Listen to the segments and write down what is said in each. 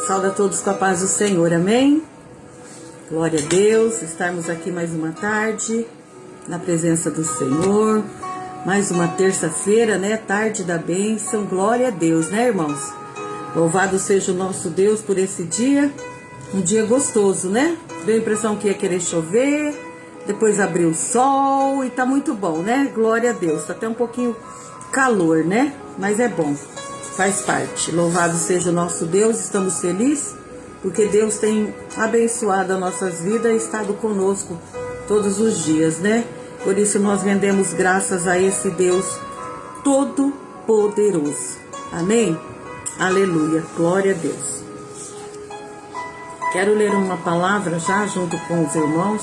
Saúde a todos com a paz do Senhor, amém? Glória a Deus, estarmos aqui mais uma tarde, na presença do Senhor, mais uma terça-feira, né? Tarde da bênção, glória a Deus, né, irmãos? Louvado seja o nosso Deus por esse dia, um dia gostoso, né? Deu a impressão que ia querer chover, depois abriu o sol e tá muito bom, né? Glória a Deus, tá até um pouquinho calor, né? Mas é bom, faz parte. Louvado seja o nosso Deus, estamos felizes porque Deus tem abençoado as nossas vidas e estado conosco todos os dias, né? Por isso nós rendemos graças a esse Deus todo-poderoso. Amém? Aleluia, glória a Deus. Quero ler uma palavra já junto com os irmãos.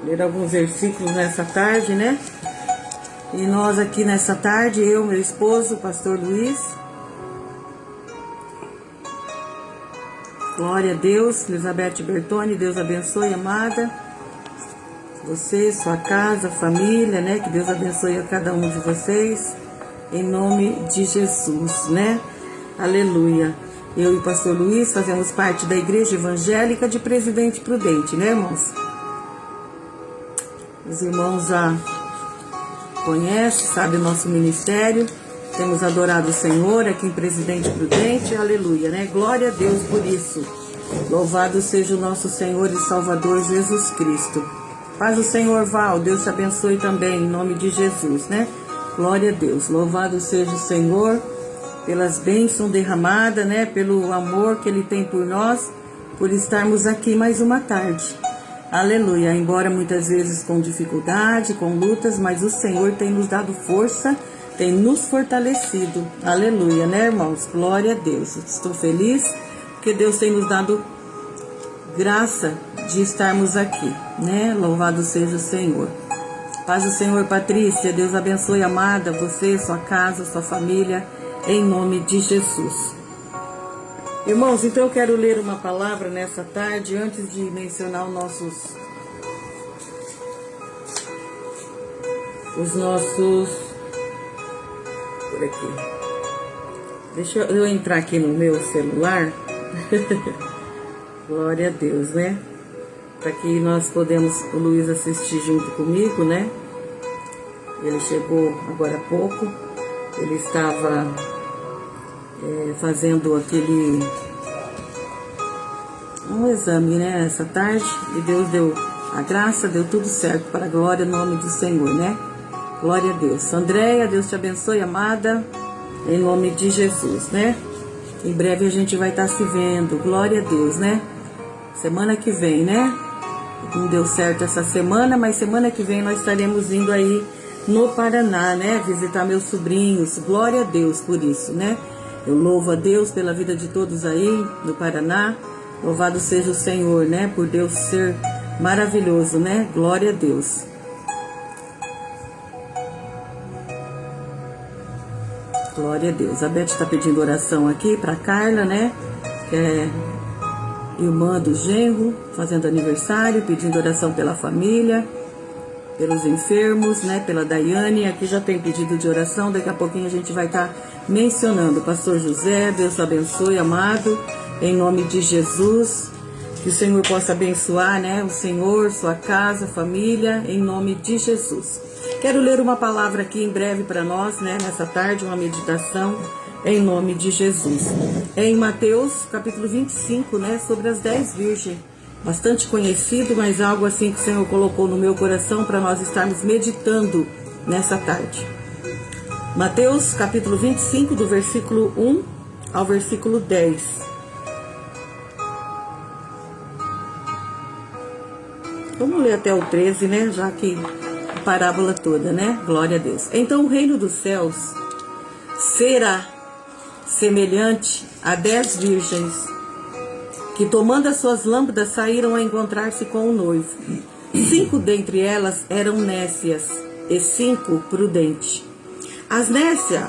Ler alguns versículos nessa tarde, né? E nós aqui nessa tarde, eu, meu esposo, o pastor Luiz. Glória a Deus, Elizabeth Bertoni, Deus abençoe, amada. Você, sua casa, família, né? Que Deus abençoe a cada um de vocês. Em nome de Jesus, né? Aleluia. Eu e o pastor Luiz fazemos parte da Igreja Evangélica de Presidente Prudente, né, irmãos? Os irmãos já conhecem, sabem o nosso ministério. Temos adorado o Senhor aqui em Presidente Prudente, aleluia, né? Glória a Deus por isso. Louvado seja o nosso Senhor e Salvador Jesus Cristo. Paz do Senhor, Val, Deus te abençoe também, em nome de Jesus, né? Glória a Deus. Louvado seja o Senhor pelas bênçãos derramadas, né? Pelo amor que Ele tem por nós, por estarmos aqui mais uma tarde. Aleluia. Embora muitas vezes com dificuldade, com lutas, mas o Senhor tem nos dado força, tem nos fortalecido. Aleluia, né, irmãos? Glória a Deus. Estou feliz porque Deus tem nos dado graça de estarmos aqui, né? Louvado seja o Senhor. Paz do Senhor, Patrícia. Deus abençoe, amada, você, sua casa, sua família, em nome de Jesus. Irmãos, então eu quero ler uma palavra nessa tarde, antes de mencionar os nossos... Por aqui. Deixa eu entrar aqui no meu celular. Glória a Deus, né? Para que nós podemos, o Luiz assistir junto comigo, né? Ele chegou agora há pouco. Ele estava fazendo um exame, né? Essa tarde. E Deus deu a graça, deu tudo certo para a glória, no nome do Senhor, né? Glória a Deus. Andréia, Deus te abençoe, amada, em nome de Jesus, né? Em breve a gente vai estar se vendo, glória a Deus, né? Semana que vem, né? Não deu certo essa semana, mas semana que vem nós estaremos indo aí no Paraná, né? Visitar meus sobrinhos, glória a Deus por isso, né? Eu louvo a Deus pela vida de todos aí no Paraná. Louvado seja o Senhor, né? Por Deus ser maravilhoso, né? Glória a Deus. Glória a Deus. A Beth está pedindo oração aqui para Carla, né? Que é irmã do genro, fazendo aniversário, pedindo oração pela família, pelos enfermos, né? Pela Daiane. Aqui já tem pedido de oração. Daqui a pouquinho a gente vai estar mencionando. Pastor José, Deus abençoe, amado, em nome de Jesus. Que o Senhor possa abençoar, né? O Senhor, sua casa, família, em nome de Jesus. Quero ler uma palavra aqui em breve para nós, né, nessa tarde, uma meditação em nome de Jesus. É em Mateus, capítulo 25, né, sobre as 10 virgens. Bastante conhecido, mas algo assim que o Senhor colocou no meu coração para nós estarmos meditando nessa tarde. Mateus, capítulo 25, do versículo 1 ao versículo 10. Vamos ler até o 13, né, já que... parábola toda, né? Glória a Deus. Então o reino dos céus será semelhante a 10 virgens que, tomando as suas lâmpadas, saíram a encontrar-se com o noivo. 5 dentre elas eram nécias e 5 prudentes. As nécias,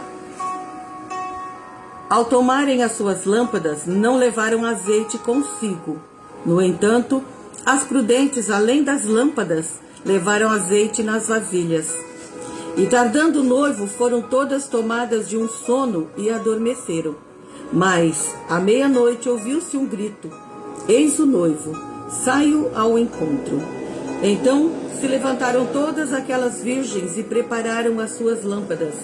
ao tomarem as suas lâmpadas, não levaram azeite consigo. No entanto, as prudentes, além das lâmpadas, levaram azeite nas vasilhas. E tardando o noivo, foram todas tomadas de um sono e adormeceram. Mas, à meia-noite, ouviu-se um grito: eis o noivo, saio ao encontro. Então se levantaram todas aquelas virgens e prepararam as suas lâmpadas.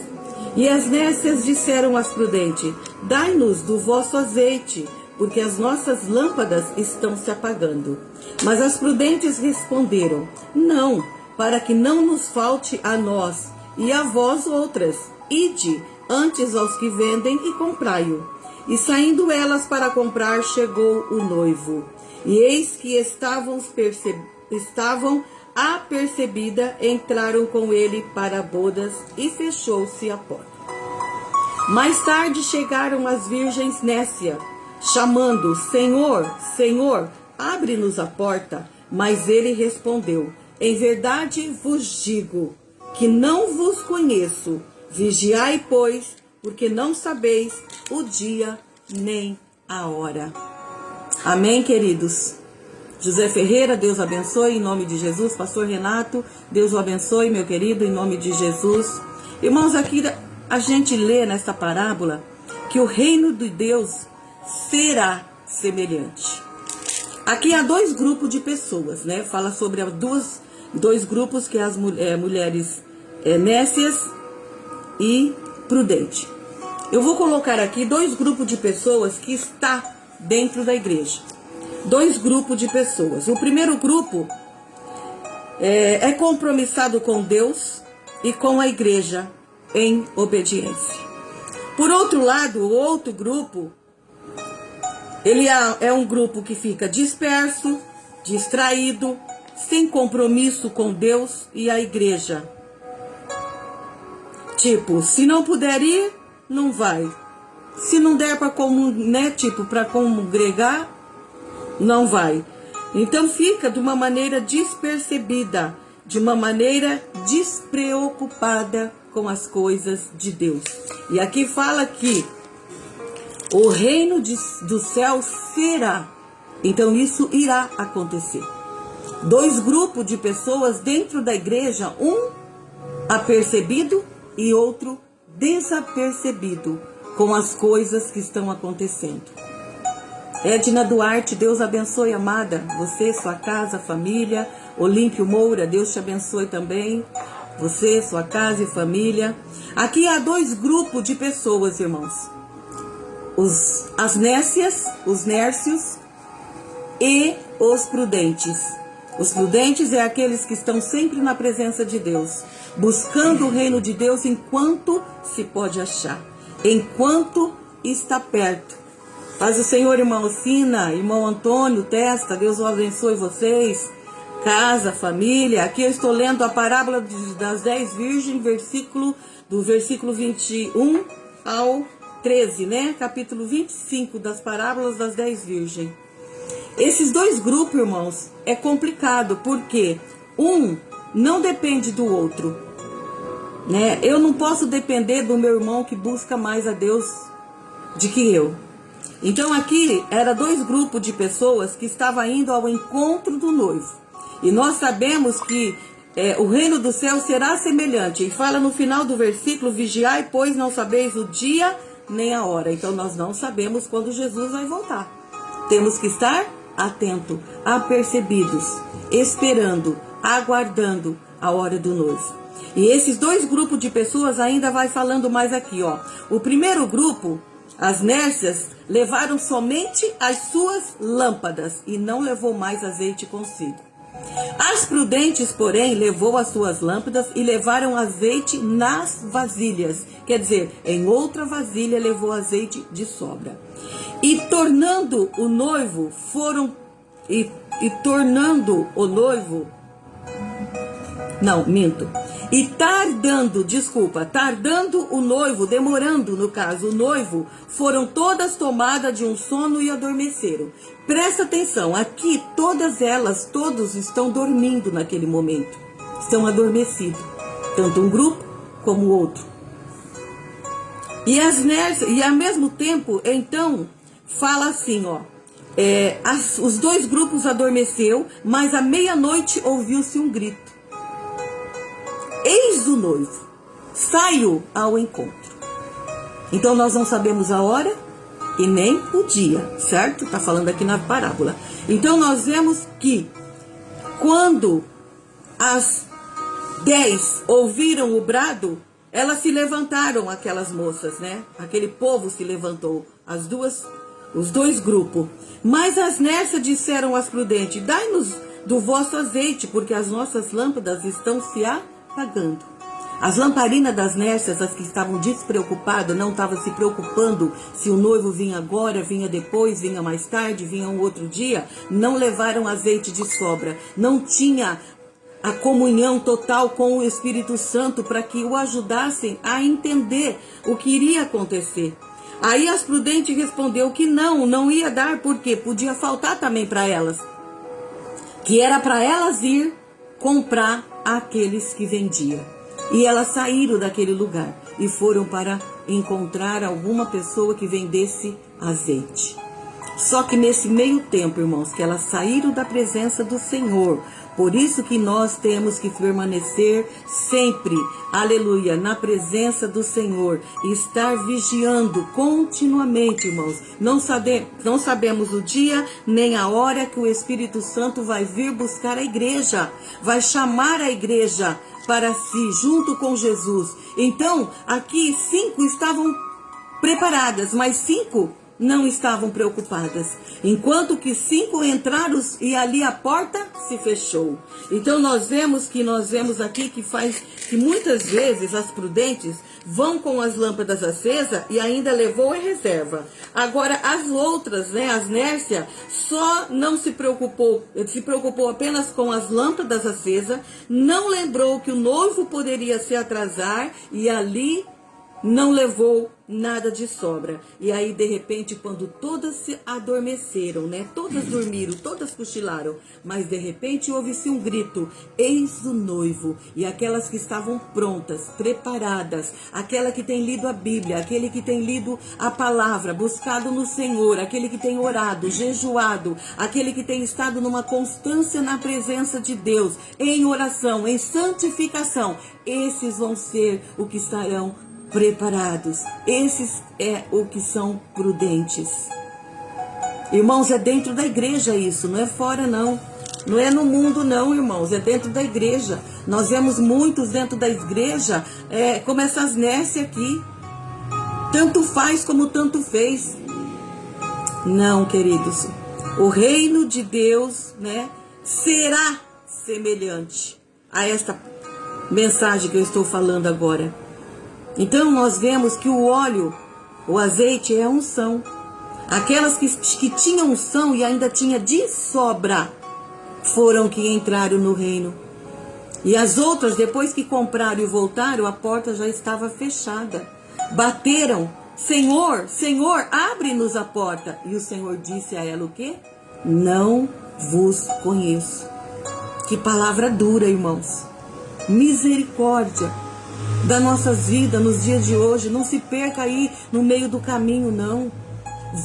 E as nécias disseram às prudentes: dai-nos do vosso azeite, porque as nossas lâmpadas estão se apagando. Mas as prudentes responderam: não, para que não nos falte a nós e a vós outras. Ide antes aos que vendem e comprai-o. E saindo elas para comprar, chegou o noivo. E eis que estavam apercebida, entraram com ele para bodas e fechou-se a porta. Mais tarde chegaram as virgens nécias, chamando: Senhor, Senhor, abre-nos a porta. Mas ele respondeu: em verdade vos digo que não vos conheço. Vigiai, pois, porque não sabeis o dia nem a hora. Amém, queridos? José Ferreira, Deus abençoe em nome de Jesus. Pastor Renato, Deus o abençoe, meu querido, em nome de Jesus. Irmãos, aqui a gente lê nesta parábola que o reino de Deus será semelhante. Aqui há dois grupos de pessoas, né? Fala sobre dois grupos, que é as mulheres nécias e prudente. Eu vou colocar aqui dois grupos de pessoas que está dentro da igreja. Dois grupos de pessoas. O primeiro grupo é compromissado com Deus e com a igreja em obediência. Por outro lado, o outro grupo, ele é um grupo que fica disperso, distraído, sem compromisso com Deus e a igreja. Tipo, se não puder ir, não vai. Se não der para congregar, não vai. Então fica de uma maneira despercebida, de uma maneira despreocupada com as coisas de Deus. E aqui fala que o reino do céu será. Então isso irá acontecer. Dois grupos de pessoas dentro da igreja, um apercebido e outro desapercebido com as coisas que estão acontecendo. Edna Duarte, Deus abençoe, amada. Você, sua casa, família. Olímpio Moura, Deus te abençoe também. Você, sua casa e família. Aqui há dois grupos de pessoas, irmãos. As nécias, os nércios e os prudentes. Os prudentes é aqueles que estão sempre na presença de Deus, buscando o reino de Deus enquanto se pode achar, enquanto está perto. Paz o Senhor, irmão Sina, irmão Antônio Testa, Deus o abençoe vocês, casa, família. Aqui eu estou lendo a parábola das 10 virgens, do versículo 21 ao 13, né? Capítulo 25 das parábolas das 10 virgens. Esses dois grupos, irmãos, é complicado, porque um não depende do outro, né? Eu não posso depender do meu irmão que busca mais a Deus do que eu. Então aqui era dois grupos de pessoas que estavam indo ao encontro do noivo. E nós sabemos que o reino do céu será semelhante. E fala no final do versículo: vigiai, pois não sabeis o dia nem a hora. Então nós não sabemos quando Jesus vai voltar. Temos que estar atentos, apercebidos, esperando, aguardando a hora do noivo. E esses dois grupos de pessoas ainda vai falando mais aqui, ó. O primeiro grupo, as nércias, levaram somente as suas lâmpadas e não levou mais azeite consigo. As prudentes, porém, levou as suas lâmpadas e levaram azeite nas vasilhas. Quer dizer, em outra vasilha levou azeite de sobra. E tornando o noivo, tardando o noivo, demorando no caso o noivo, foram todas tomadas de um sono e adormeceram. Presta atenção, aqui todos estão dormindo naquele momento, estão adormecidos, tanto um grupo como o outro. E ao mesmo tempo, então, fala assim, ó, os dois grupos adormeceu, mas à meia-noite ouviu-se um grito: eis o noivo, saiu ao encontro. Então nós não sabemos a hora e nem o dia, certo? Está falando aqui na parábola. Então nós vemos que quando as 10 ouviram o brado, elas se levantaram, aquelas moças, né? Aquele povo se levantou, os dois grupos. Mas as nércias disseram às prudentes: dai-nos do vosso azeite, porque as nossas lâmpadas estão se apagando. As lamparinas das nércias, as que estavam despreocupadas, não estavam se preocupando se o noivo vinha agora, vinha depois, vinha mais tarde, vinha um outro dia, não levaram azeite de sobra. Não tinha a comunhão total com o Espírito Santo para que o ajudassem a entender o que iria acontecer. Aí as prudentes respondeu que não ia dar, porque podia faltar também para elas, que era para elas ir comprar aqueles que vendiam. E elas saíram daquele lugar e foram para encontrar alguma pessoa que vendesse azeite. Só que nesse meio tempo, irmãos, que elas saíram da presença do Senhor, por isso que nós temos que permanecer sempre, aleluia, na presença do Senhor, e estar vigiando continuamente, irmãos. Não sabemos o dia nem a hora que o Espírito Santo vai vir buscar a igreja, vai chamar a igreja para si, junto com Jesus. Então, aqui 5 estavam preparadas, mas 5 não estavam preocupadas. Enquanto que 5 entraram e ali a porta se fechou. Então nós vemos aqui que muitas vezes as prudentes vão com as lâmpadas acesas e ainda levou em reserva. Agora as outras, né, as nércias, só não se preocupou apenas com as lâmpadas acesas, não lembrou que o noivo poderia se atrasar e ali não levou nada de sobra. E aí, de repente, quando todas se adormeceram, né? Todas dormiram, todas cochilaram. Mas, de repente, houve-se um grito: eis o noivo. E aquelas que estavam prontas, preparadas, aquela que tem lido a Bíblia, aquele que tem lido a palavra, buscado no Senhor, aquele que tem orado, jejuado, aquele que tem estado numa constância na presença de Deus, em oração, em santificação, esses vão ser o que estarão preparados. Esses é o que são prudentes. Irmãos, é dentro da igreja isso, não é fora não. Não é no mundo não, irmãos, é dentro da igreja. Nós vemos muitos dentro da igreja, como essas nércias aqui. Tanto faz como tanto fez. Não, queridos. O reino de Deus, né, será semelhante a esta mensagem que eu estou falando agora. Então nós vemos que o óleo, o azeite é a unção. Aquelas que tinham unção e ainda tinha de sobra, foram que entraram no reino. E as outras, depois que compraram e voltaram, a porta já estava fechada. Bateram: Senhor, Senhor, abre-nos a porta. E o Senhor disse a ela o quê? Não vos conheço. Que palavra dura, irmãos. Misericórdia da nossas vidas nos dias de hoje. Não se perca aí no meio do caminho, não.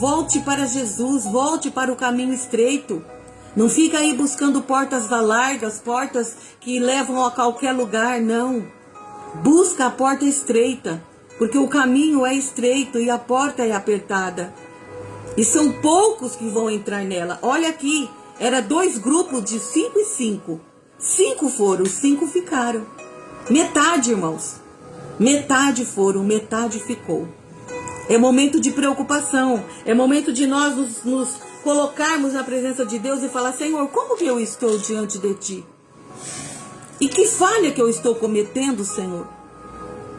Volte para Jesus, volte para o caminho estreito. Não fica aí buscando portas largas, portas que levam a qualquer lugar, não. Busca a porta estreita, porque o caminho é estreito e a porta é apertada. E são poucos que vão entrar nela. Olha aqui, era 2 grupos de 5 e 5. 5 foram, 5 ficaram. Metade, irmãos. Metade foram, metade ficou. É momento de preocupação. É momento de nós nos colocarmos na presença de Deus e falar: Senhor, como que eu estou diante de Ti? E que falha que eu estou cometendo, Senhor?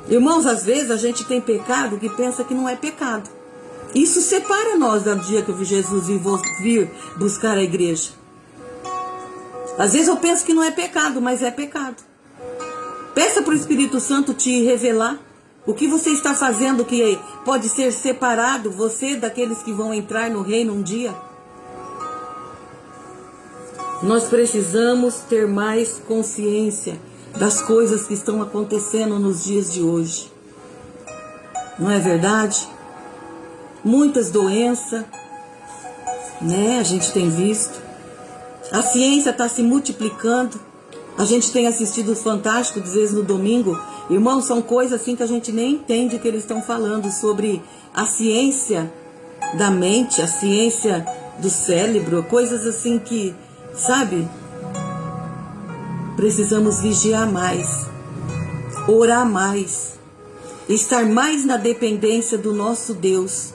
Irmãos, às vezes a gente tem pecado que pensa que não é pecado. Isso separa nós do dia que Jesus vir buscar a igreja. Às vezes eu penso que não é pecado, mas é pecado. Peça para o Espírito Santo te revelar o que você está fazendo que pode ser separado você daqueles que vão entrar no reino um dia. Nós precisamos ter mais consciência das coisas que estão acontecendo nos dias de hoje. Não é verdade? Muitas doenças, né? A gente tem visto. A ciência está se multiplicando. A gente tem assistido os Fantásticos, às vezes no domingo, Irmãos, são coisas assim que a gente nem entende o que eles estão falando sobre a ciência da mente, a ciência do cérebro, coisas assim que, sabe, precisamos vigiar mais, orar mais, estar mais na dependência do nosso Deus,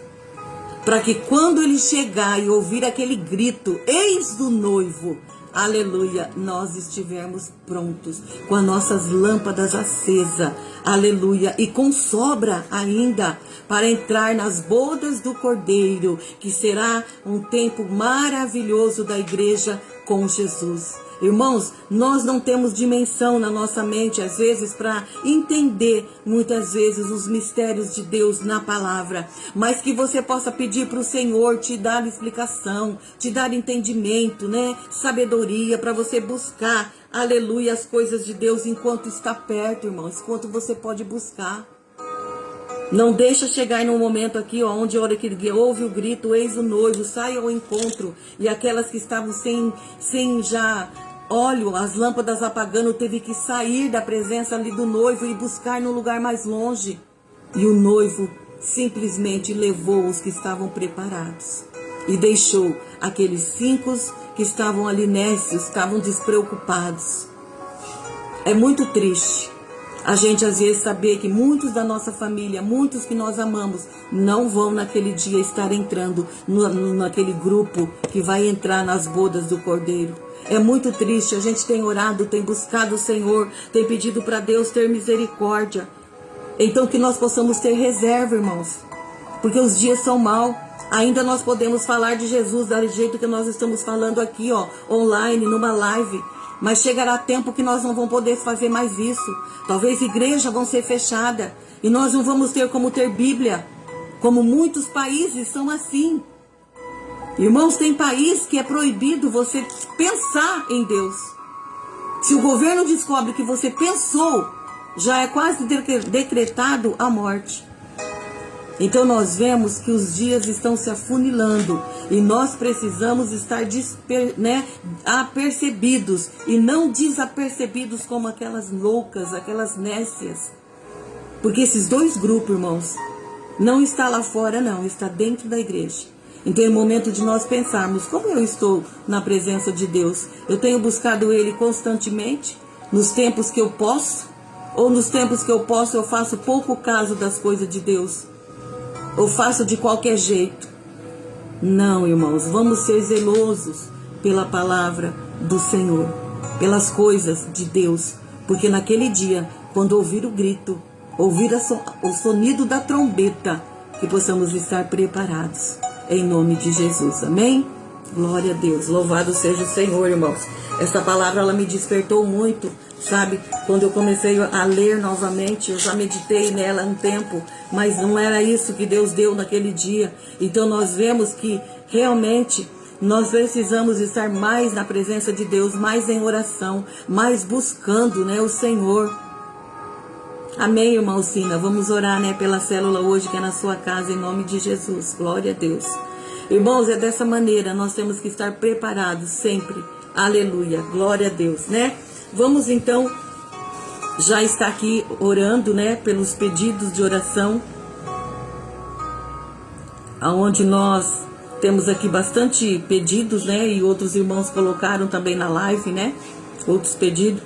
para que quando Ele chegar e ouvir aquele grito, eis o noivo, aleluia, nós estivermos prontos, com as nossas lâmpadas acesas, aleluia, e com sobra ainda, para entrar nas bodas do Cordeiro, que será um tempo maravilhoso da igreja com Jesus. Irmãos, nós não temos dimensão na nossa mente, às vezes, para entender, muitas vezes, os mistérios de Deus na palavra. Mas que você possa pedir para o Senhor te dar explicação, te dar entendimento, né? Sabedoria, para você buscar, aleluia, as coisas de Deus enquanto está perto, irmãos, enquanto você pode buscar. Não deixa chegar num momento aqui, ó, onde a hora que ouve o grito, eis o noivo, sai ao encontro. E aquelas que estavam sem já óleo, as lâmpadas apagando, teve que sair da presença ali do noivo e buscar num lugar mais longe. E o noivo simplesmente levou os que estavam preparados. E deixou aqueles 5 que estavam ali nécios, estavam despreocupados. É muito triste a gente às vezes saber que muitos da nossa família, muitos que nós amamos, não vão naquele dia estar entrando naquele grupo que vai entrar nas bodas do Cordeiro. É muito triste, a gente tem orado, tem buscado o Senhor, tem pedido para Deus ter misericórdia. Então que nós possamos ter reserva, irmãos, porque os dias são maus. Ainda nós podemos falar de Jesus do jeito que nós estamos falando aqui, ó, online, numa live. Mas chegará tempo que nós não vamos poder fazer mais isso. Talvez igrejas vão ser fechadas. E nós não vamos ter como ter Bíblia. Como muitos países são assim. Irmãos, tem país que é proibido você pensar em Deus. Se o governo descobre que você pensou, já é quase decretado a morte. Então nós vemos que os dias estão se afunilando e nós precisamos estar apercebidos e não desapercebidos como aquelas loucas, aquelas nécias. Porque esses 2 grupos, irmãos, não está lá fora não, está dentro da igreja. Então é o momento de nós pensarmos, como eu estou na presença de Deus? Eu tenho buscado Ele constantemente, nos tempos que eu posso? Ou nos tempos que eu posso eu faço pouco caso das coisas de Deus? Ou faço de qualquer jeito? Não, irmãos, vamos ser zelosos pela palavra do Senhor, pelas coisas de Deus, porque naquele dia, quando ouvir o grito, ouvir o sonido da trombeta, que possamos estar preparados, em nome de Jesus, amém? Glória a Deus, louvado seja o Senhor, irmãos. Essa palavra, ela me despertou muito, sabe? Quando eu comecei a ler novamente, eu já meditei nela um tempo, mas não era isso que Deus deu naquele dia. Então nós vemos que realmente nós precisamos estar mais na presença de Deus, mais em oração, mais buscando, né, o Senhor. Amém, irmã Sina? Vamos orar, né, pela célula hoje que é na sua casa, em nome de Jesus. Glória a Deus. Irmãos, é dessa maneira, nós temos que estar preparados sempre. Aleluia, glória a Deus, né? Vamos então, já estar aqui orando, né, pelos pedidos de oração, aonde nós temos aqui bastante pedidos, né, e outros irmãos colocaram também na live, né, outros pedidos.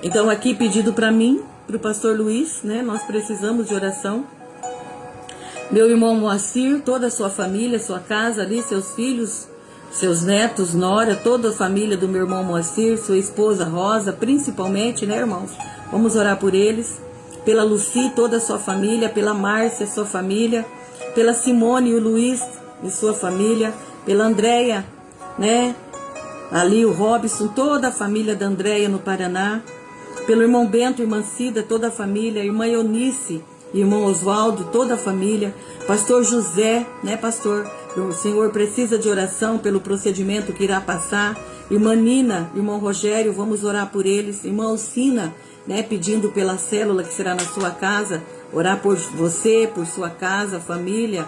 Então aqui pedido para mim, para o pastor Luiz, né, nós precisamos de oração. Meu irmão Moacir, toda a sua família, sua casa ali, seus filhos, seus netos, nora, toda a família do meu irmão Moacir, sua esposa Rosa, principalmente, né, irmãos? Vamos orar por eles. Pela Luci, toda a sua família, pela Márcia, sua família, pela Simone e o Luiz e sua família, pela Andréia, né? Ali o Robson, toda a família da Andréia no Paraná, pelo irmão Bento, irmã Cida, toda a família, irmã Eunice, irmão Oswaldo, toda a família, pastor José, né, pastor? O Senhor precisa de oração pelo procedimento que irá passar. Irmã Nina, irmão Rogério, vamos orar por eles. Irmã Alcina, né, pedindo pela célula que será na sua casa, orar por você, por sua casa, família.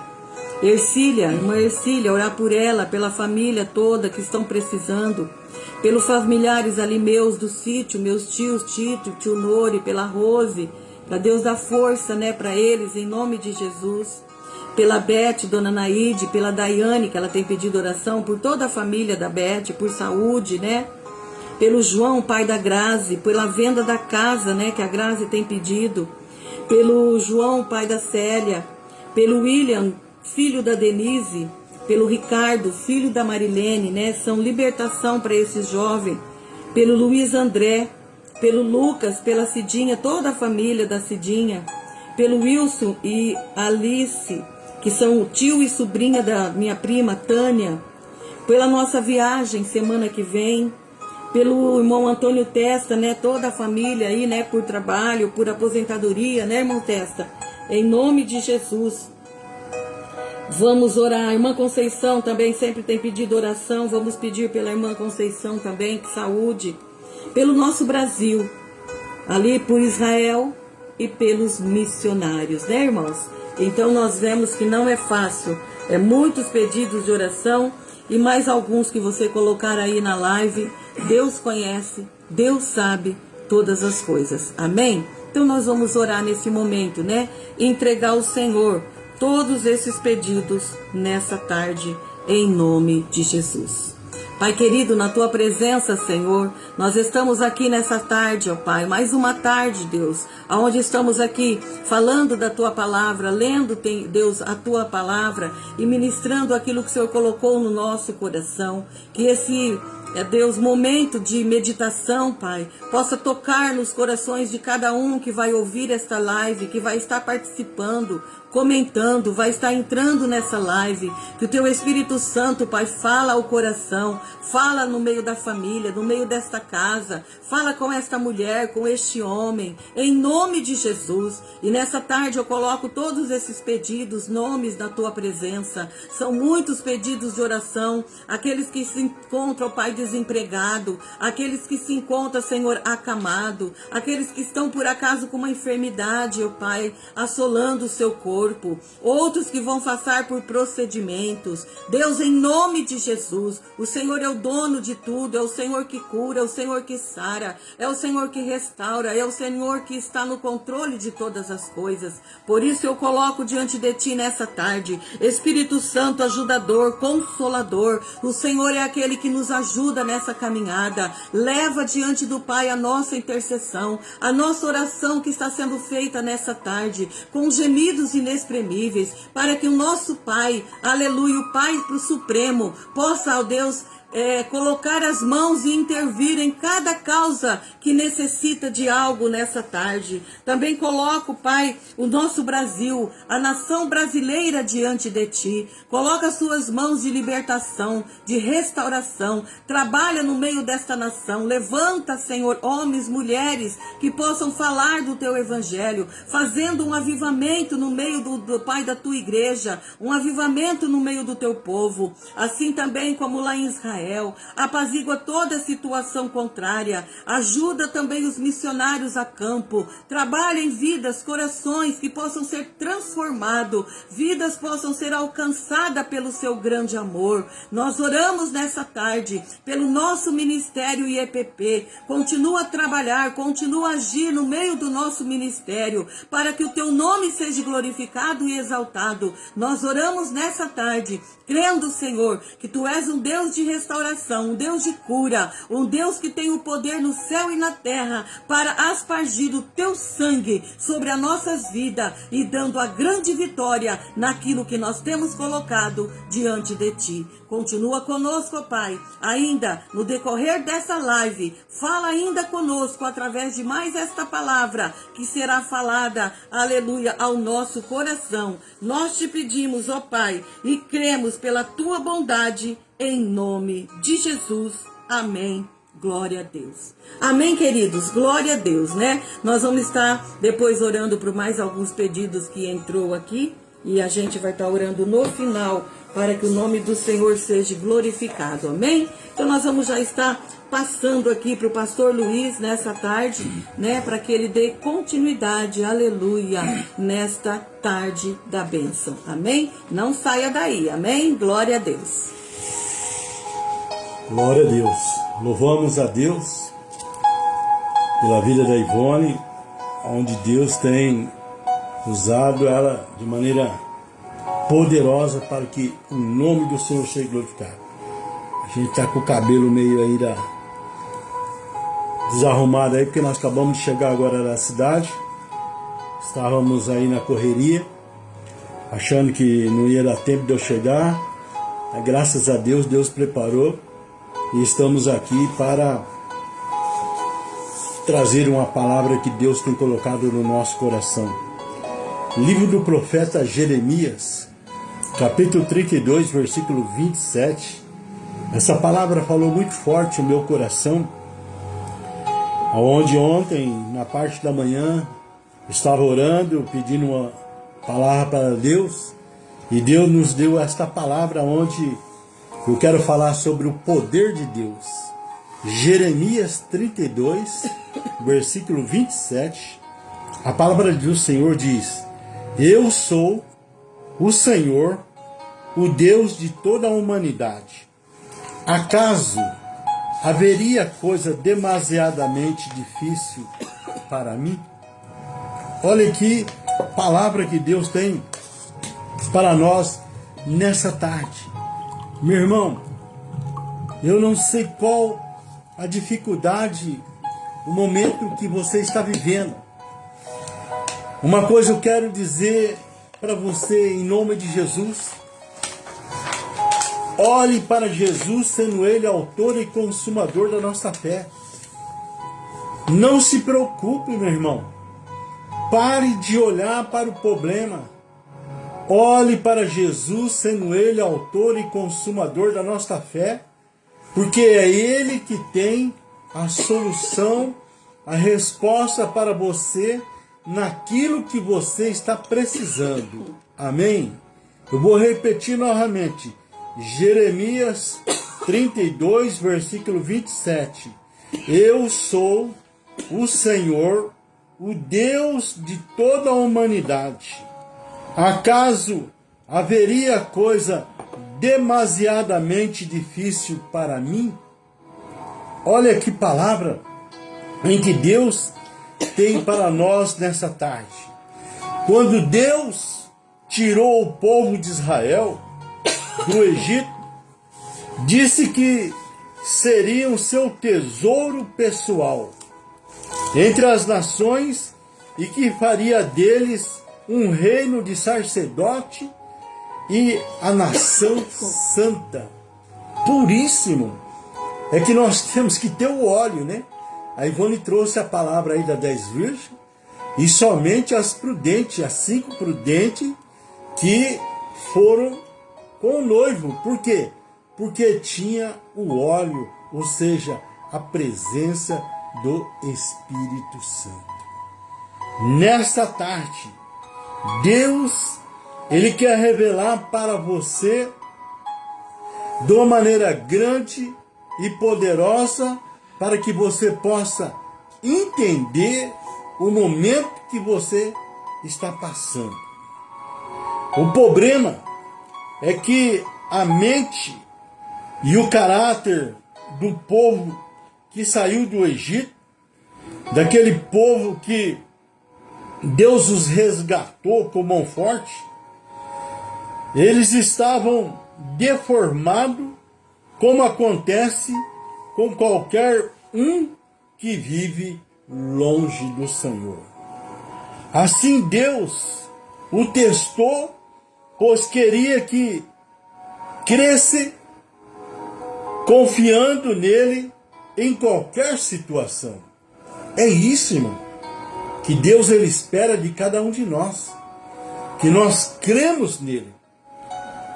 Ercília, irmã Ercília, orar por ela, pela família toda que estão precisando. Pelos familiares ali meus do sítio, meus tios, Tito, tio Nori, pela Rose, para Deus dar força, né, para eles, em nome de Jesus. Pela Beth, Dona Naide, pela Daiane, que ela tem pedido oração, por toda a família da Beth, por saúde, né? Pelo João, pai da Grazi, pela venda da casa, né, que a Grazi tem pedido. Pelo João, pai da Célia, pelo William, filho da Denise, pelo Ricardo, filho da Marilene, né? São libertação para esses jovens. Pelo Luiz André, pelo Lucas, pela Cidinha, toda a família da Cidinha. Pelo Wilson e Alice, que são tio e sobrinha da minha prima Tânia. Pela nossa viagem semana que vem. Pelo irmão Antônio Testa, né? Toda a família aí, né? Por trabalho, por aposentadoria, né, irmão Testa? Em nome de Jesus. Vamos orar. A irmã Conceição também sempre tem pedido oração. Vamos pedir pela irmã Conceição também, que saúde. Pelo nosso Brasil, ali por Israel e pelos missionários, né, irmãos? Então nós vemos que não é fácil. É muitos pedidos de oração e mais alguns que você colocar aí na live. Deus conhece, Deus sabe todas as coisas. Amém? Então nós vamos orar nesse momento, né? E entregar ao Senhor todos esses pedidos nessa tarde, em nome de Jesus. Pai querido, na tua presença, Senhor, nós estamos aqui nessa tarde, ó Pai, mais uma tarde, Deus, aonde estamos aqui falando da tua palavra, lendo, Deus, a tua palavra e ministrando aquilo que o Senhor colocou no nosso coração. Que esse, Deus, momento de meditação, Pai, possa tocar nos corações de cada um que vai ouvir esta live, que vai estar participando, comentando, vai estar entrando nessa live. Que o teu Espírito Santo, Pai, fala ao coração, fala no meio da família, no meio desta casa, fala com esta mulher, com este homem, em nome de Jesus. E nessa tarde eu coloco todos esses pedidos, nomes na tua presença. São muitos pedidos de oração, aqueles que se encontram, Pai, desempregado, aqueles que se encontram, Senhor, acamado, aqueles que estão por acaso com uma enfermidade, ó Pai, assolando o seu corpo, outros que vão passar por procedimentos. Deus, em nome de Jesus, o Senhor é o dono de tudo, é o Senhor que cura, é o Senhor que sara, é o Senhor que restaura, é o Senhor que está no controle de todas as coisas. Por isso eu coloco diante de ti nessa tarde, Espírito Santo, ajudador, consolador, o Senhor é aquele que nos ajuda nessa caminhada. Leva diante do Pai a nossa intercessão, a nossa oração que está sendo feita nessa tarde, com gemidos inexprimíveis, para que o nosso Pai, aleluia, o Pai Supremo, possa, ó Deus, colocar as mãos e intervir em cada causa que necessita de algo nessa tarde. Também coloco, Pai, o nosso Brasil, a nação brasileira diante de ti. Coloca as suas mãos de libertação, de restauração. Trabalha no meio desta nação. Levanta, Senhor, homens, mulheres que possam falar do teu evangelho, fazendo um avivamento no meio do Pai da tua igreja, um avivamento no meio do teu povo. Assim também como lá em Israel, apazigua toda a situação contrária, ajuda também os missionários a campo, trabalha em vidas, corações que possam ser transformados, vidas possam ser alcançadas pelo seu grande amor. Nós oramos nessa tarde pelo nosso ministério IEPP, continua a trabalhar, continua a agir no meio do nosso ministério, para que o teu nome seja glorificado e exaltado. Nós oramos nessa tarde, crendo, Senhor, que tu és um Deus de restauração, um Deus de cura, um Deus que tem o poder no céu e na terra para aspargir o teu sangue sobre as nossas vidas e dando a grande vitória naquilo que nós temos colocado diante de ti. Continua conosco, Pai, ainda no decorrer dessa live, fala ainda conosco através de mais esta palavra que será falada, aleluia, ao nosso coração. Nós te pedimos, ó Pai, e cremos pela tua bondade, em nome de Jesus. Amém. Glória a Deus. Amém, queridos? Glória a Deus, né? Nós vamos estar depois orando por mais alguns pedidos que entrou aqui. E a gente vai estar orando no final para que o nome do Senhor seja glorificado. Amém? Então nós vamos já estar passando aqui para o pastor Luiz nessa tarde, né? Para que ele dê continuidade, aleluia, nesta tarde da bênção. Amém? Não saia daí. Amém? Glória a Deus. Glória a Deus. Louvamos a Deus pela vida da Ivone, onde Deus tem usado ela de maneira poderosa para que o nome do Senhor seja glorificado. A gente está com o cabelo meio aí desarrumado aí, porque nós acabamos de chegar agora da cidade. Estávamos aí na correria, achando que não ia dar tempo de eu chegar. Graças a Deus, Deus preparou e estamos aqui para trazer uma palavra que Deus tem colocado no nosso coração. Livro do profeta Jeremias, capítulo 32, versículo 27. Essa palavra falou muito forte no meu coração, onde ontem, na parte da manhã, estava orando, pedindo uma palavra para Deus, e Deus nos deu esta palavra onde eu quero falar sobre o poder de Deus. Jeremias 32, versículo 27, a palavra do Senhor diz: Eu sou o Senhor, o Deus de toda a humanidade. Acaso haveria coisa demasiadamente difícil para mim? Olha que palavra que Deus tem para nós nessa tarde. Meu irmão, eu não sei qual a dificuldade, o momento que você está vivendo. Uma coisa eu quero dizer para você em nome de Jesus: olhe para Jesus, sendo Ele autor e consumador da nossa fé. Não se preocupe, meu irmão. Pare de olhar para o problema. Olhe para Jesus, sendo Ele autor e consumador da nossa fé, porque é Ele que tem a solução, a resposta para você naquilo que você está precisando. Amém? Eu vou repetir novamente. Jeremias 32, versículo 27. Eu sou o Senhor, o Deus de toda a humanidade. Acaso haveria coisa demasiadamente difícil para mim? Olha que palavra em que Deus tem para nós nessa tarde. Quando Deus tirou o povo de Israel do Egito, disse que seriam seu tesouro pessoal entre as nações e que faria deles um reino de sacerdote e a nação santa. Puríssimo. É que nós temos que ter o óleo, né? A Ivone trouxe a palavra aí da 10 virgens, e somente as prudentes, as 5 prudentes que foram com o noivo. Por quê? Porque tinha o óleo, ou seja, a presença do Espírito Santo. Nesta tarde, Deus, Ele quer revelar para você de uma maneira grande e poderosa, para que você possa entender o momento que você está passando. O problema é que a mente e o caráter do povo que saiu do Egito, daquele povo que Deus os resgatou com mão forte, eles estavam deformados, como acontece com qualquer um que vive longe do Senhor. Assim Deus o testou, pois queria que cresce confiando nele em qualquer situação. É isso, irmão, que Deus ele espera de cada um de nós, que nós cremos nele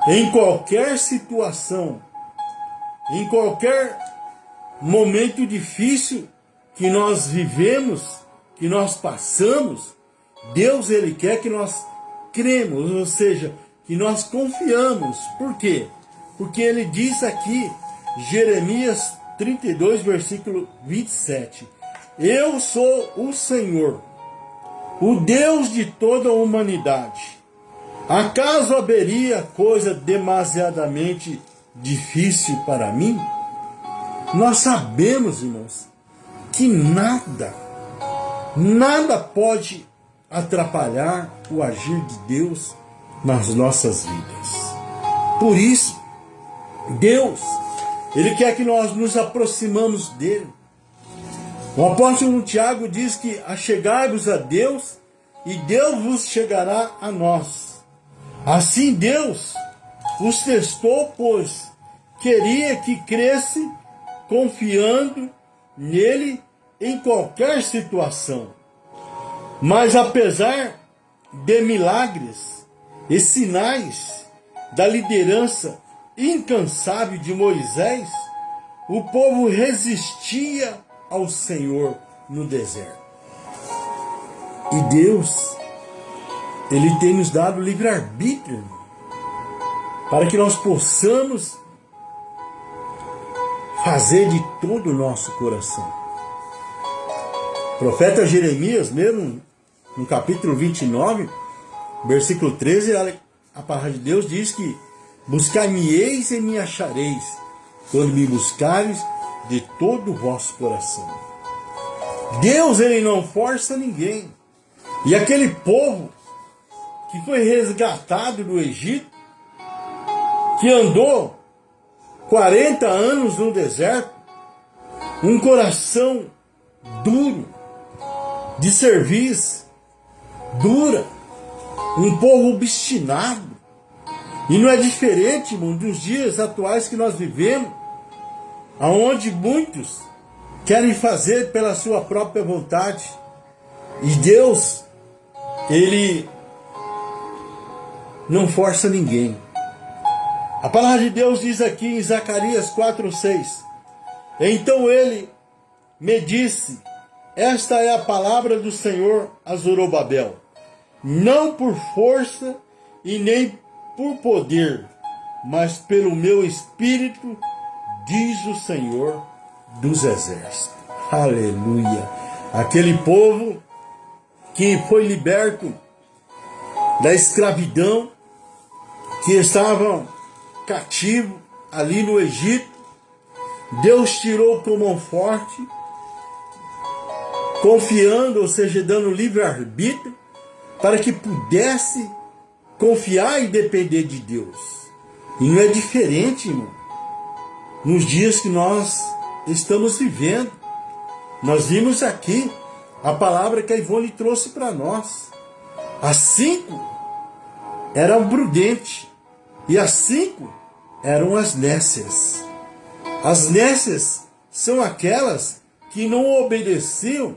em qualquer situação, em qualquer momento difícil que nós vivemos, que nós passamos. Deus ele quer que nós cremos, ou seja, que nós confiamos. Por quê? Porque ele diz aqui, Jeremias 32, versículo 27, eu sou o Senhor, o Deus de toda a humanidade. Acaso haveria coisa demasiadamente difícil para mim? Nós sabemos, irmãos, que nada Nada pode atrapalhar o agir de Deus nas nossas vidas. Por isso, Deus, Ele quer que nós nos aproximamos dEle. O apóstolo Tiago diz que achegai-vos a Deus e Deus vos chegará a nós. Assim Deus os testou, pois queria que cresce confiando nele em qualquer situação. Mas apesar de milagres e sinais da liderança incansável de Moisés, o povo resistia ao Senhor no deserto. E Deus, Ele tem nos dado livre-arbítrio para que nós possamos fazer de todo o nosso coração. O profeta Jeremias, mesmo no capítulo 29, versículo 13, a palavra de Deus diz que buscar-me-eis e me achareis, quando me buscares de todo o vosso coração. Deus, Ele não força ninguém. E aquele povo que foi resgatado do Egito, que andou 40 anos no deserto, um coração duro, de serviço, dura, um povo obstinado. E não é diferente, irmão, dos dias atuais que nós vivemos, aonde muitos querem fazer pela sua própria vontade. E Deus, Ele não força ninguém. A palavra de Deus diz aqui em Zacarias 4:6. Então ele me disse: esta é a palavra do Senhor a Zorobabel, não por força e nem por poder, mas pelo meu espírito, diz o Senhor dos exércitos. Aleluia! Aquele povo que foi liberto da escravidão, que estavam cativo ali no Egito, Deus tirou com mão forte, confiando, ou seja, dando livre-arbítrio, para que pudesse confiar e depender de Deus. E não é diferente, irmão, nos dias que nós estamos vivendo. Nós vimos aqui a palavra que a Ivone trouxe para nós. As 5 eram prudentes e as 5 eram as nécias. As nécias são aquelas que não obedeciam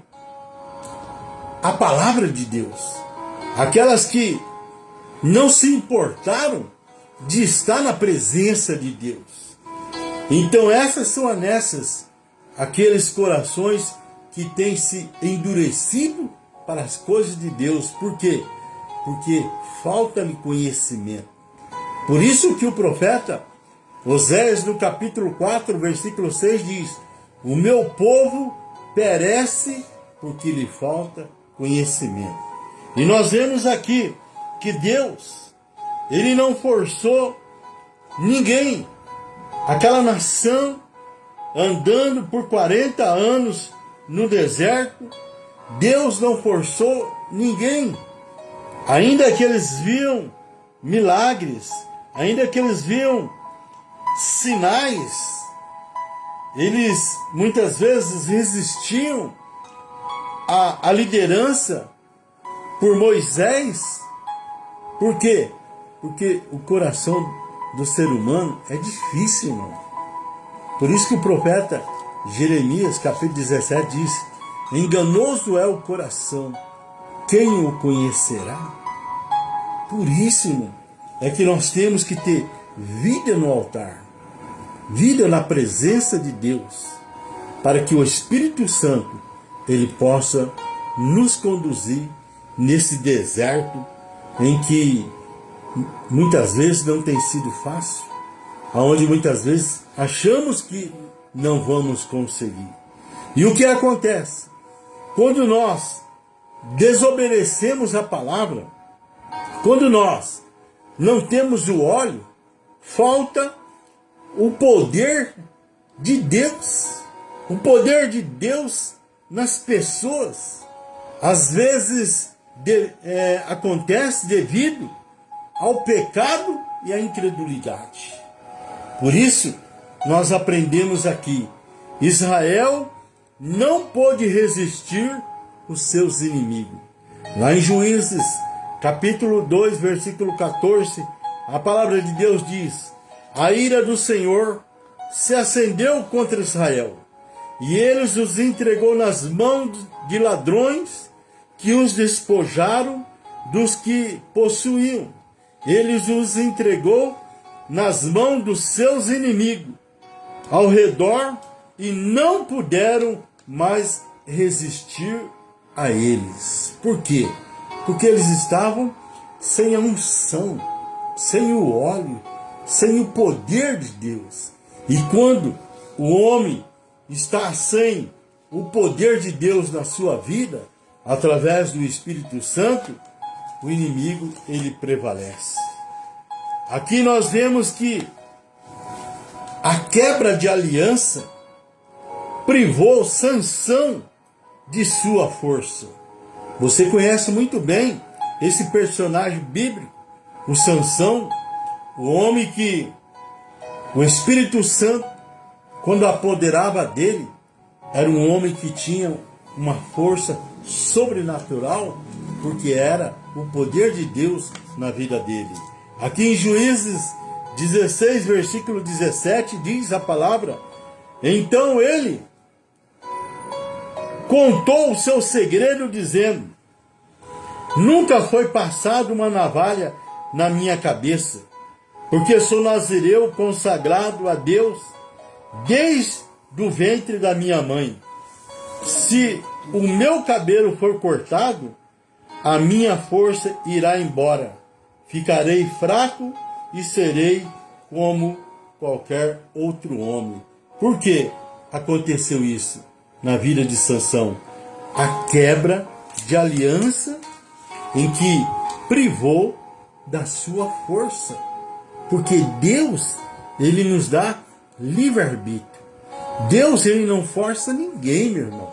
a palavra de Deus. Aquelas que não se importaram de estar na presença de Deus. Então essas são as nécias, aqueles corações que têm se endurecido para as coisas de Deus. Por quê? Porque falta-lhe conhecimento. Por isso que o profeta Oséias, no capítulo 4, versículo 6, diz: o meu povo perece porque lhe falta conhecimento. E nós vemos aqui que Deus, Ele não forçou ninguém. Aquela nação andando por 40 anos no deserto, Deus não forçou ninguém. Ainda que eles viam milagres, ainda que eles viam sinais, eles muitas vezes resistiam à liderança por Moisés. Por quê? Porque o coração do ser humano é difícil, irmão. Por isso que o profeta Jeremias, capítulo 17, diz: enganoso é o coração, quem o conhecerá? Por isso, irmão, é que nós temos que ter vida no altar, vida na presença de Deus, para que o Espírito Santo, Ele possa nos conduzir nesse deserto em que muitas vezes não tem sido fácil, aonde muitas vezes achamos que não vamos conseguir. E o que acontece? Quando nós desobedecemos a palavra, quando nós não temos o óleo, falta o poder de Deus. O poder de Deus nas pessoas. às vezes acontece devido ao pecado e à incredulidade. Por isso, nós aprendemos aqui, Israel não pôde resistir os seus inimigos. Lá em Juízes, capítulo 2, versículo 14, a palavra de Deus diz: a ira do Senhor se acendeu contra Israel, e ele os entregou nas mãos de ladrões, que os despojaram dos que possuíam. Ele os entregou nas mãos dos seus inimigos ao redor, e não puderam mais resistir a eles. Por quê? Porque eles estavam sem a unção, sem o óleo, sem o poder de Deus. E quando o homem está sem o poder de Deus na sua vida, através do Espírito Santo, o inimigo ele prevalece. Aqui nós vemos que a quebra de aliança privou Sansão de sua força. Você conhece muito bem esse personagem bíblico, o Sansão, o homem que o Espírito Santo, quando apoderava dele, era um homem que tinha uma força sobrenatural, porque era o poder de Deus na vida dele. Aqui em Juízes 16, versículo 17, diz a palavra: então ele contou o seu segredo, dizendo: nunca foi passada uma navalha na minha cabeça, porque sou nazireu consagrado a Deus desde o ventre da minha mãe. Se o meu cabelo for cortado, a minha força irá embora. Ficarei fraco e serei como qualquer outro homem. Por que aconteceu isso na vida de Sansão? A quebra de aliança em que privou da sua força. Porque Deus, ele nos dá livre-arbítrio. Deus, ele não força ninguém, meu irmão.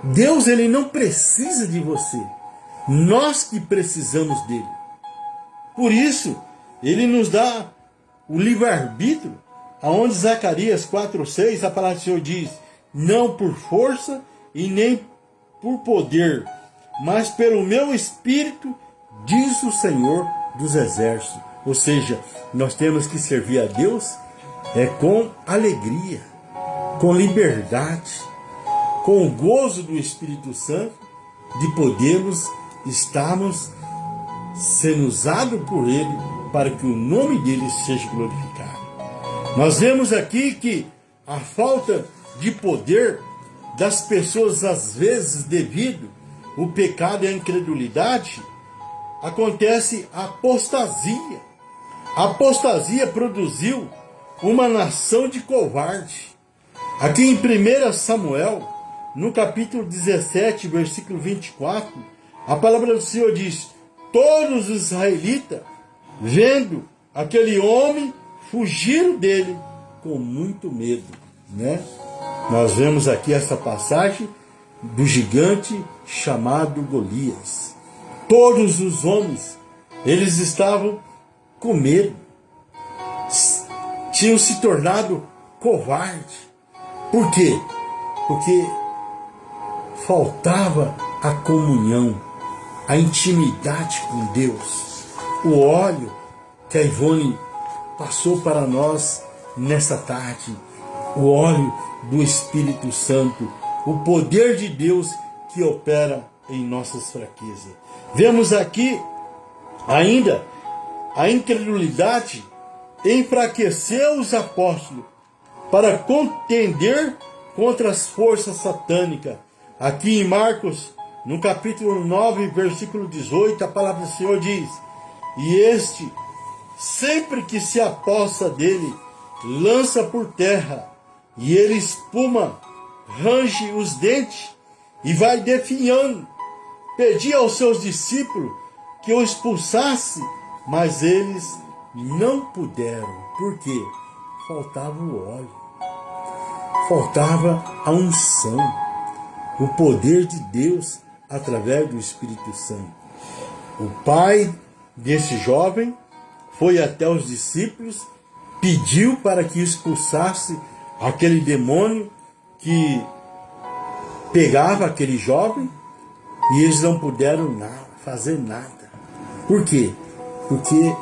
Deus, ele não precisa de você. Nós que precisamos dele. Por isso, ele nos dá o livre-arbítrio, aonde Zacarias 4:6, a palavra do Senhor diz: não por força e nem por poder, mas pelo meu espírito, diz o Senhor dos exércitos. Ou seja, nós temos que servir a Deus com alegria, com liberdade, com o gozo do Espírito Santo, de podermos estarmos sendo usados por Ele, para que o nome dele seja glorificado. Nós vemos aqui que a falta de poder das pessoas, às vezes, devido ao pecado e à incredulidade, acontece a apostasia. A apostasia produziu uma nação de covarde. Aqui em 1 Samuel, no capítulo 17, versículo 24, a palavra do Senhor diz: todos os israelitas, vendo aquele homem, fugiram dele com muito medo, né? Nós vemos aqui essa passagem do gigante chamado Golias. Todos os homens, eles estavam com medo, tinham se tornado covardes. Por quê? Porque faltava a comunhão, a intimidade com Deus. O óleo que a Ivone passou para nós nessa tarde, o óleo do Espírito Santo, o poder de Deus que opera em nossas fraquezas. Vemos aqui ainda a incredulidade enfraqueceu os apóstolos para contender contra as forças satânicas. Aqui em Marcos, no capítulo 9, versículo 18, a palavra do Senhor diz: e este, sempre que se apossa dele, lança por terra, e ele espuma, range os dentes e vai definhando. Pedi aos seus discípulos que o expulsasse, mas eles não puderam. Por quê? Faltava o óleo, faltava a unção. o poder de Deus através do Espírito Santo. O pai desse jovem foi até os discípulos, pediu para que expulsasse aquele demônio que pegava aquele jovem, e eles não puderam fazer nada. Por quê? Porque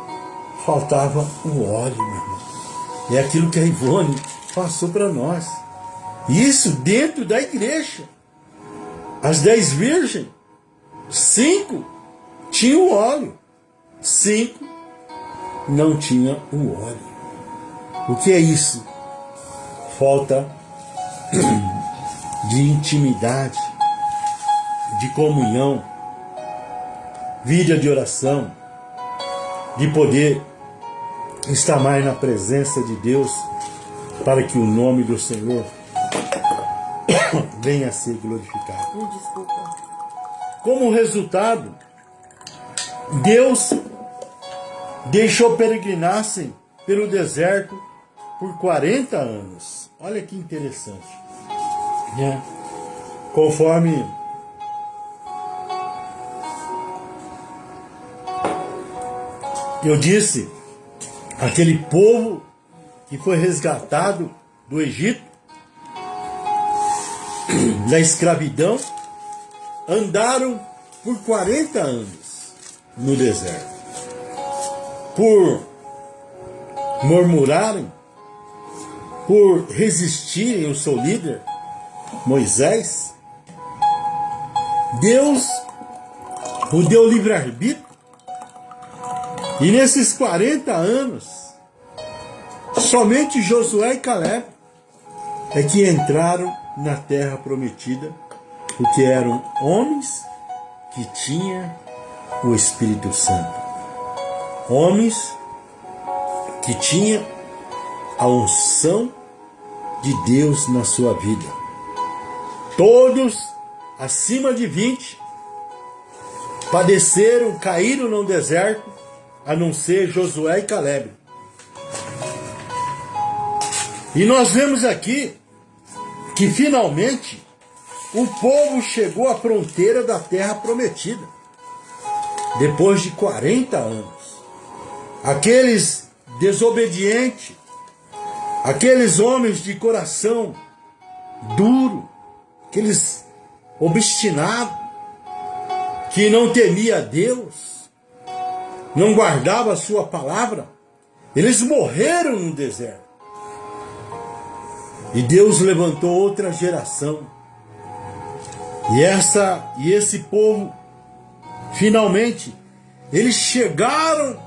faltava o óleo, meu irmão. É aquilo que a Ivone passou para nós. Isso dentro da igreja. As 10 virgens, 5 tinham o óleo, 5 não tinham o óleo. O que é isso? Falta de intimidade, de comunhão, vida de oração, de poder estar mais na presença de Deus, para que o nome do Senhor venha a ser glorificado. Desculpa. Como resultado, Deus deixou peregrinassem pelo deserto por 40 anos. Olha que interessante, né? Conforme eu disse, aquele povo que foi resgatado do Egito, da escravidão, andaram por 40 anos no deserto. Por murmurarem, por resistirem ao seu líder, Moisés, Deus o deu livre-arbítrio. E nesses 40 anos, somente Josué e Caleb é que entraram na terra prometida, porque eram homens que tinham o Espírito Santo. Homens que tinham a unção de Deus na sua vida. Todos acima de 20 padeceram, caíram no deserto, a não ser Josué e Caleb. E nós vemos aqui que finalmente o povo chegou à fronteira da terra prometida, depois de 40 anos. Aqueles desobedientes, aqueles homens de coração duro, aqueles obstinados, que não temia a Deus, não guardava a sua palavra, eles morreram no deserto. E Deus levantou outra geração. E esse povo, finalmente, eles chegaram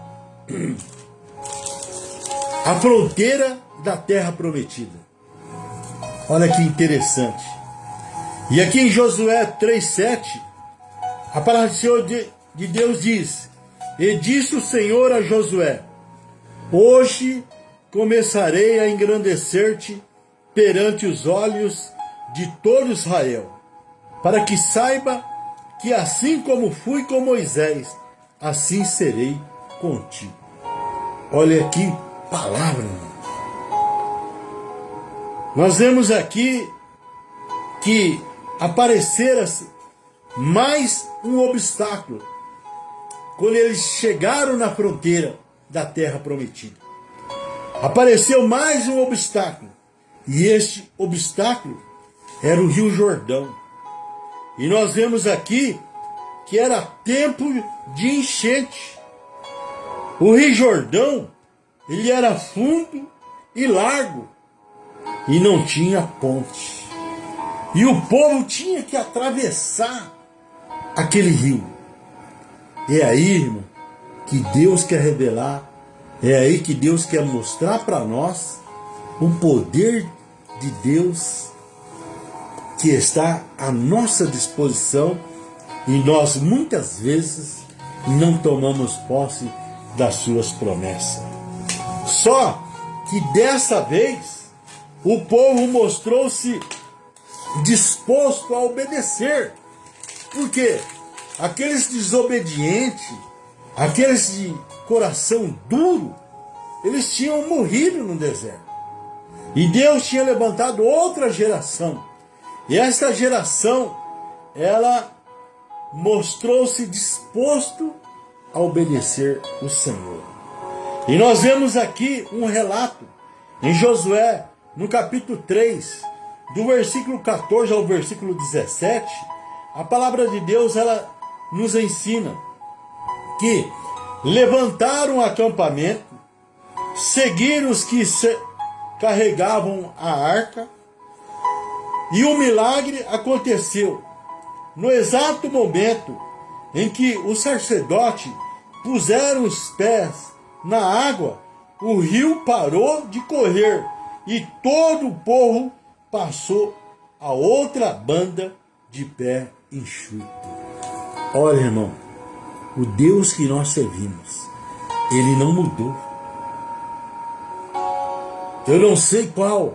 à fronteira da terra prometida. Olha que interessante. E aqui em Josué 3,7, a palavra do Senhor de Deus diz: E disse o Senhor a Josué: Hoje começarei a engrandecer-te perante os olhos de todo Israel, para que saiba que assim como fui com Moisés, assim serei contigo. Olha aqui, palavra. Nós vemos aqui que aparecera mais um obstáculo quando eles chegaram na fronteira da terra prometida. Apareceu mais um obstáculo. E este obstáculo era o Rio Jordão. E nós vemos aqui que era tempo de enchente. O Rio Jordão, ele era fundo e largo e não tinha ponte. E o povo tinha que atravessar aquele rio. É aí, irmão, que Deus quer revelar, é aí que Deus quer mostrar para nós o poder de Deus que está à nossa disposição, e nós muitas vezes não tomamos posse das suas promessas. Só que dessa vez o povo mostrou-se disposto a obedecer. Por quê? Aqueles desobedientes, aqueles de coração duro, eles tinham morrido no deserto. E Deus tinha levantado outra geração. E essa geração ela mostrou-se disposto a obedecer o Senhor. E nós vemos aqui um relato em Josué, no capítulo 3, do versículo 14 ao versículo 17, a palavra de Deus ela nos ensina que levantaram o acampamento, seguiram os que carregavam a arca, e o milagre aconteceu. No exato momento em que o sacerdote puseram os pés na água, o rio parou de correr e todo o povo passou a outra banda de pé enxuto. Olha, irmão, o Deus que nós servimos, ele não mudou. Eu não sei qual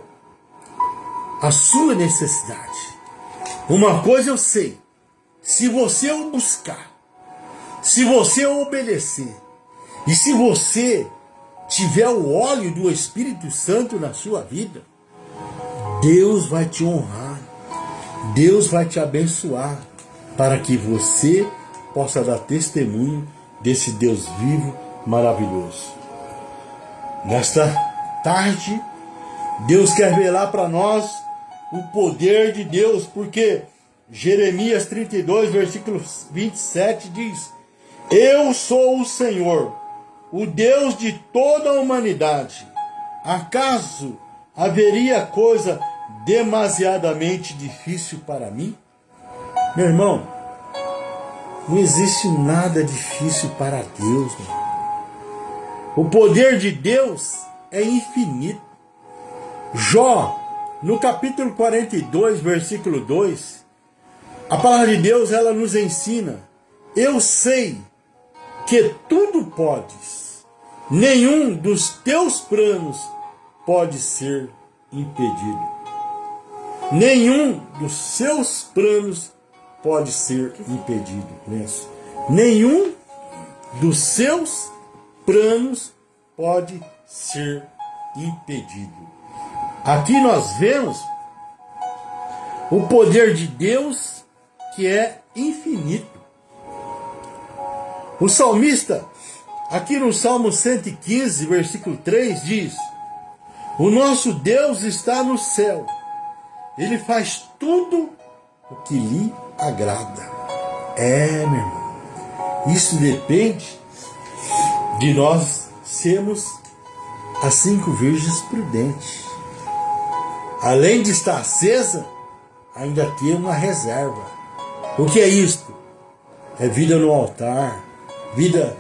a sua necessidade. Uma coisa eu sei: se você o buscar, se você o obedecer, e se você tiver o óleo do Espírito Santo na sua vida, Deus vai te honrar, Deus vai te abençoar, para que você possa dar testemunho desse Deus vivo, maravilhoso. Nesta tarde, Deus quer revelar para nós o poder de Deus, porque Jeremias 32, versículo 27 diz: Eu sou o Senhor, o Deus de toda a humanidade. Acaso haveria coisa demasiadamente difícil para mim? Meu irmão, não existe nada difícil para Deus. O poder de Deus é infinito. Jó, no capítulo 42, versículo 2, a palavra de Deus ela nos ensina: Eu sei que tudo podes, nenhum dos teus planos pode ser impedido. Nenhum dos seus planos pode ser impedido. Nenhum dos seus planos pode ser impedido. Aqui nós vemos o poder de Deus que é infinito. O salmista, aqui no Salmo 115, versículo 3, diz: O nosso Deus está no céu, Ele faz tudo o que lhe agrada. Meu irmão, isso depende de nós sermos as 5 virgens prudentes. Além de estar acesa, ainda ter uma reserva. O que é isto? É vida no altar, vida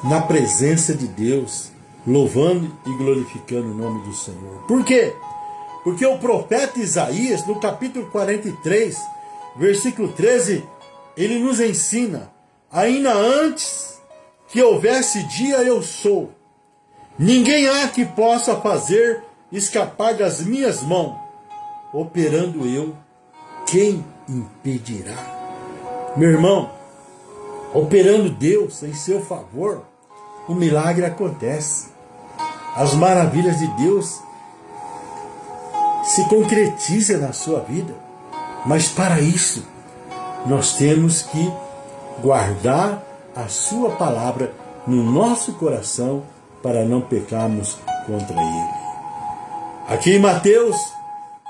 na presença de Deus, louvando e glorificando o nome do Senhor. Por quê? Porque o profeta Isaías, no capítulo 43, versículo 13, ele nos ensina: ainda antes que houvesse dia eu sou, ninguém há que possa fazer escapar das minhas mãos. Operando eu, quem impedirá? Meu irmão, operando Deus em seu favor, o milagre acontece. As maravilhas de Deus se concretizam na sua vida. Mas para isso, nós temos que guardar a sua palavra no nosso coração para não pecarmos contra ele. Aqui em Mateus,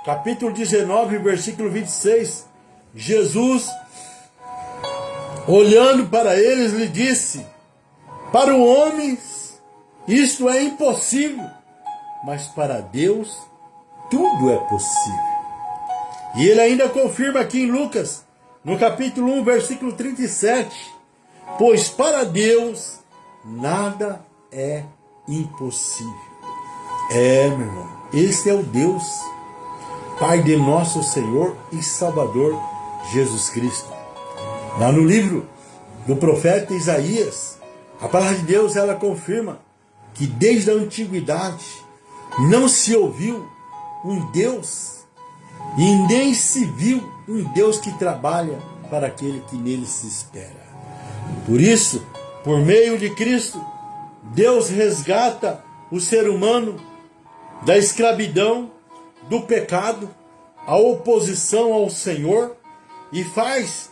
capítulo 19, versículo 26, Jesus, olhando para eles, lhe disse: para o homem isto é impossível, mas para Deus tudo é possível. E ele ainda confirma aqui em Lucas, no capítulo 1, versículo 37, pois para Deus nada é impossível. Meu irmão, esse é o Deus, Pai de nosso Senhor e Salvador Jesus Cristo. Lá no livro do profeta Isaías, a palavra de Deus ela confirma que desde a antiguidade não se ouviu um Deus e nem se viu um Deus que trabalha para aquele que nele se espera. Por isso, por meio de Cristo, Deus resgata o ser humano da escravidão, do pecado, a oposição ao Senhor, e faz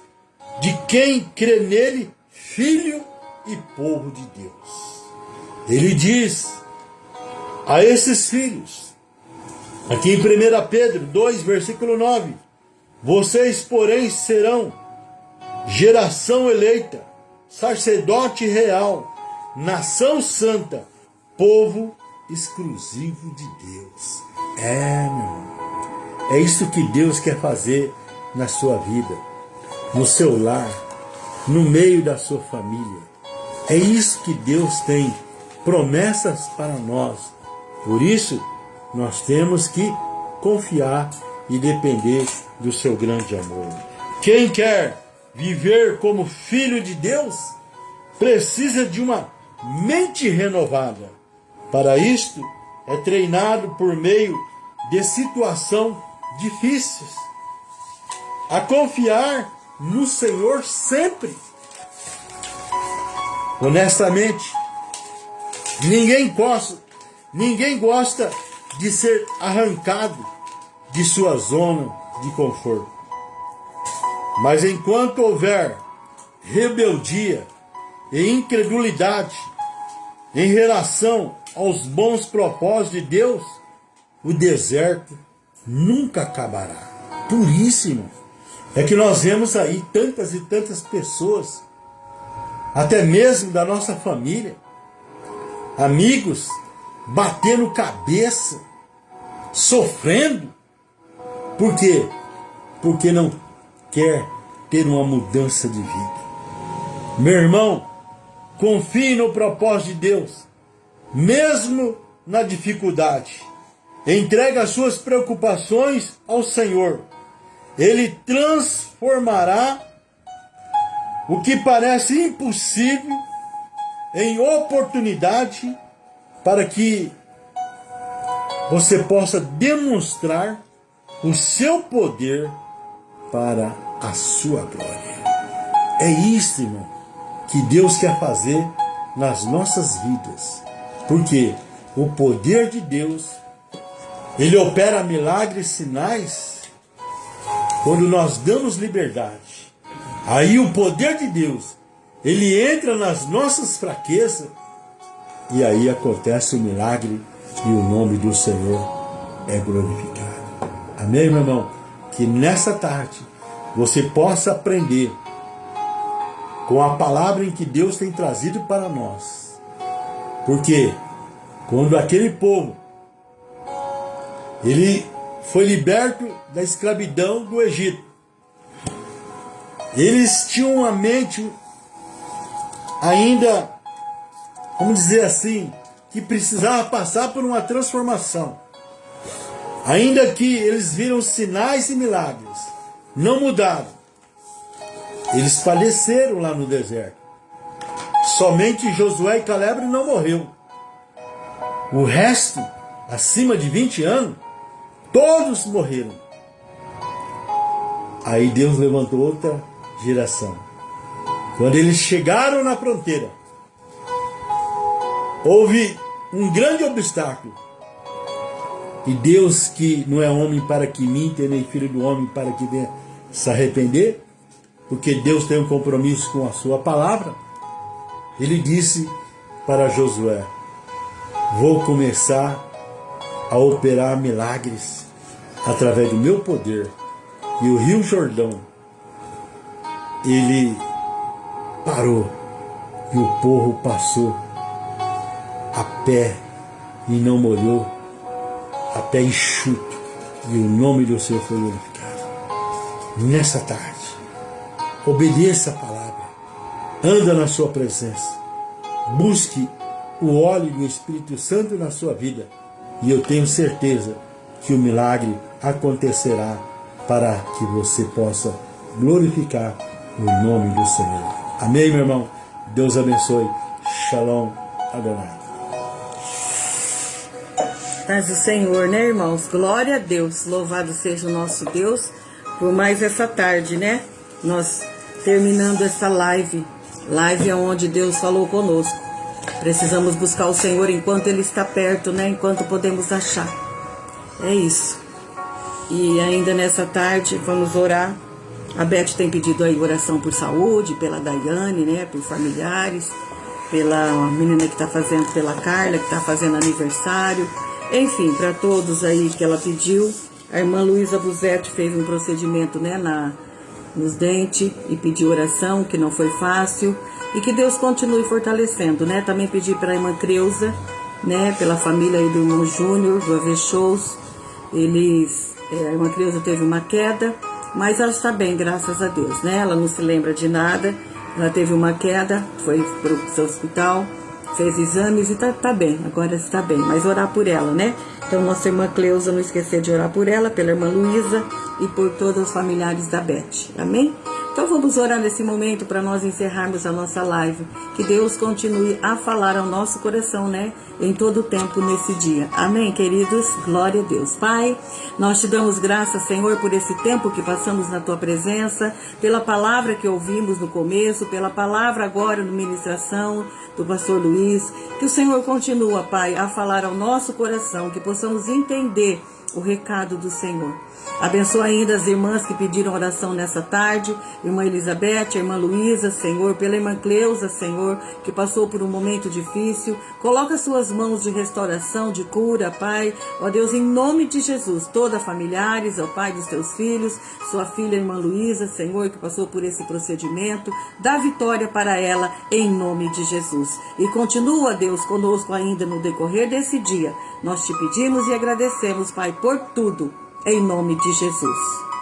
de quem crê nele filho e povo de Deus. Ele diz a esses filhos, aqui em 1 Pedro 2, versículo 9: vocês, porém, serão geração eleita, sacerdote real, nação santa, povo exclusivo de Deus. Meu irmão, é isso que Deus quer fazer na sua vida, no seu lar, no meio da sua família. É isso que Deus tem promessas para nós. Por isso, nós temos que confiar e depender do seu grande amor. Quem quer viver como filho de Deus precisa de uma mente renovada. Para isto, é treinado por meio de situações difíceis a confiar no Senhor sempre. Honestamente, ninguém gosta de ser arrancado de sua zona de conforto. Mas enquanto houver rebeldia e incredulidade em relação aos bons propósitos de Deus, o deserto nunca acabará. Por isso, irmão, é que nós vemos aí tantas e tantas pessoas, até mesmo da nossa família, amigos, batendo cabeça, sofrendo. Por quê? Porque não quer ter uma mudança de vida. Meu irmão, confie no propósito de Deus, mesmo na dificuldade. Entregue as suas preocupações ao Senhor. Ele transformará o que parece impossível em oportunidade para que você possa demonstrar o seu poder para a sua glória. É isso, irmão, que Deus quer fazer nas nossas vidas. Porque o poder de Deus, ele opera milagres, sinais, quando nós damos liberdade. Aí o poder de Deus, ele entra nas nossas fraquezas, e aí acontece o milagre e o nome do Senhor é glorificado. Amém, meu irmão? Que nessa tarde você possa aprender com a palavra em que Deus tem trazido para nós. Porque quando aquele povo ele foi liberto da escravidão do Egito, eles tinham uma mente ainda, vamos dizer assim, que precisava passar por uma transformação. Ainda que eles viram sinais e milagres, não mudaram. Eles faleceram lá no deserto. Somente Josué e Caleb não morreu. O resto, acima de 20 anos, todos morreram. Aí Deus levantou outra geração. Quando eles chegaram na fronteira, houve um grande obstáculo. E Deus, que não é homem para que minta, nem filho do homem para que venha se arrepender, porque Deus tem um compromisso com a sua palavra, ele disse para Josué: vou começar a operar milagres através do meu poder. E o Rio Jordão, ele parou e o povo passou a pé e não molhou, a pé enxuto, e o nome do Senhor foi glorificado. Nessa tarde, obedeça a palavra, anda na sua presença, busque o óleo do Espírito Santo na sua vida, e eu tenho certeza que o milagre acontecerá para que você possa glorificar o nome do Senhor. Amém, meu irmão? Deus abençoe. Shalom Adonai. Paz do Senhor, né, irmãos? Glória a Deus. Louvado seja o nosso Deus por mais essa tarde, né? Nós terminando essa live onde Deus falou conosco. Precisamos buscar o Senhor enquanto Ele está perto, né? Enquanto podemos achar. É isso. E ainda nessa tarde, vamos orar A Beth tem pedido aí oração por saúde, pela Daiane, né? Por familiares, pela menina que está fazendo, pela Carla, que está fazendo aniversário. Enfim, para todos aí que ela pediu. A irmã Luísa Buzetti fez um procedimento, né, nos dentes e pediu oração, que não foi fácil. E que Deus continue fortalecendo, né? Também pedi para a irmã Creuza, né, pela família aí do irmão Júnior, do AV Shows. A irmã Creuza teve uma queda, mas ela está bem, graças a Deus, né? Ela não se lembra de nada. Ela teve uma queda, foi para o seu hospital, fez exames e tá bem, agora está bem. Mas orar por ela, né? Então, nossa irmã Cleusa, não esquecer de orar por ela, pela irmã Luísa e por todos os familiares da Beth. Amém? Então, vamos orar nesse momento para nós encerrarmos a nossa live. Que Deus continue a falar ao nosso coração, né? Em todo o tempo nesse dia. Amém, queridos? Glória a Deus. Pai, nós te damos graças, Senhor, por esse tempo que passamos na tua presença, pela palavra que ouvimos no começo, pela palavra agora no ministração do pastor Luiz. Que o Senhor continua, Pai, a falar ao nosso coração, que possamos entender o recado do Senhor. Abençoa ainda as irmãs que pediram oração nessa tarde, irmã Elizabeth, a irmã Luísa, Senhor, pela irmã Cleusa, Senhor, que passou por um momento difícil. Coloca suas mãos de restauração, de cura, Pai, ó Deus, em nome de Jesus, toda familiares, ó Pai dos teus filhos, sua filha, irmã Luísa, Senhor, que passou por esse procedimento, dá vitória para ela, em nome de Jesus. E continua, Deus, conosco ainda no decorrer desse dia. Nós te pedimos e agradecemos, Pai, por tudo, em nome de Jesus.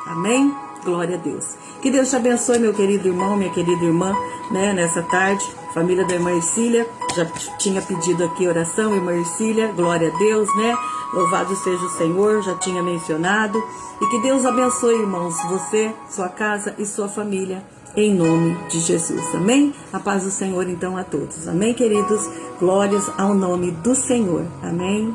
Amém? Glória a Deus. Que Deus te abençoe, meu querido irmão, minha querida irmã, né, nessa tarde. Família da irmã Ercília, já tinha pedido aqui oração, irmã Ercília, glória a Deus, né? Louvado seja o Senhor, já tinha mencionado. E que Deus abençoe, irmãos, você, sua casa e sua família, em nome de Jesus. Amém? A paz do Senhor, então, a todos. Amém, queridos? Glórias ao nome do Senhor. Amém?